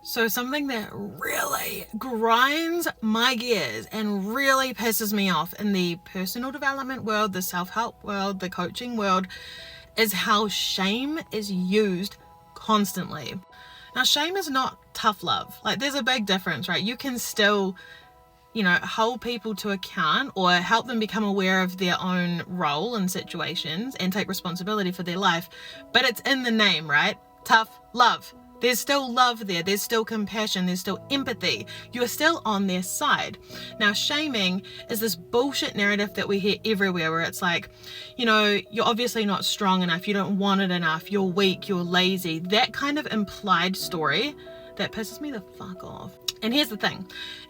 So something that really grinds my gears and really pisses me off in the personal development world, the self-help world, the coaching world, is how shame is used constantly. Now, shame is not tough love. Like, there's a big difference, right? You can still, hold people to account or help them become aware of their own role in situations and take responsibility for their life. But it's in the name, right? Tough love. There's still love there. There's still compassion. There's still empathy. You are still on their side. Now, shaming is this bullshit narrative that we hear everywhere where it's like, you're obviously not strong enough. You don't want it enough. You're weak. You're lazy. That kind of implied story that pisses me the fuck off. And here's the thing.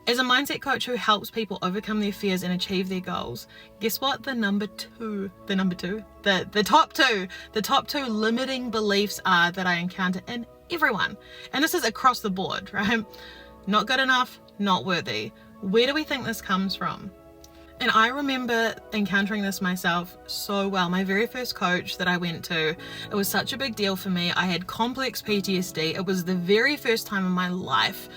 As a mindset coach who helps people overcome their fears and achieve their goals, guess what? The top two limiting beliefs are that I encounter in everyone. And this is across the board, right? Not good enough, not worthy. Where do we think this comes from? And I remember encountering this myself so well. My very first coach that I went to, it was such a big deal for me. I had complex PTSD. It was the very first time in my life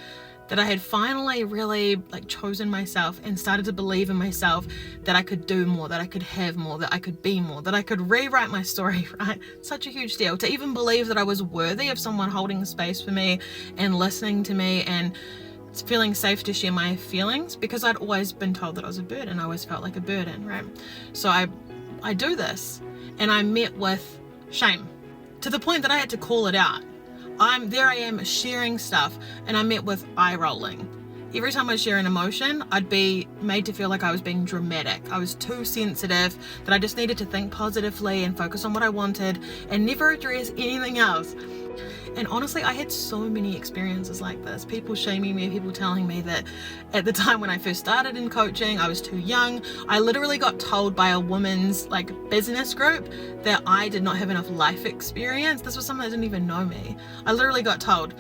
that I had finally really chosen myself and started to believe in myself that I could do more, that I could have more, that I could be more, that I could rewrite my story, right? Such a huge deal. To even believe that I was worthy of someone holding space for me and listening to me and feeling safe to share my feelings, because I'd always been told that I was a burden. I always felt like a burden, right? So I do this and I'm met with shame to the point that I had to call it out. I am sharing stuff and I'm met with eye rolling. Every time I share an emotion, I'd be made to feel like I was being dramatic. I was too sensitive, that I just needed to think positively and focus on what I wanted and never address anything else. And honestly, I had so many experiences like this. People shaming me, people telling me that at the time when I first started in coaching, I was too young. I literally got told by a women's business group that I did not have enough life experience. This was someone that didn't even know me. I literally got told,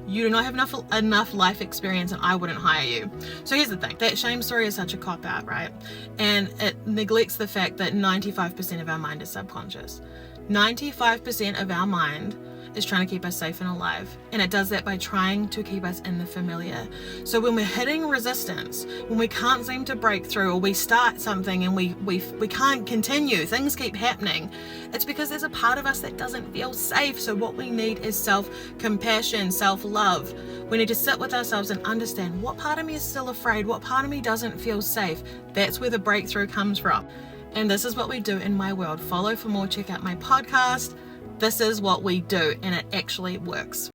you do not have enough life experience and I wouldn't hire you. So here's the thing, that shame story is such a cop-out, right? And it neglects the fact that 95% of our mind is subconscious. 95% of our mind is trying to keep us safe and alive. And it does that by trying to keep us in the familiar. So when we're hitting resistance, when we can't seem to break through, or we start something and we can't continue, things keep happening, it's because there's a part of us that doesn't feel safe. So what we need is self-compassion, self-love. We need to sit with ourselves and understand what part of me is still afraid, what part of me doesn't feel safe. That's where the breakthrough comes from. And this is what we do in my world. Follow for more, check out my podcast. This is what we do, and it actually works.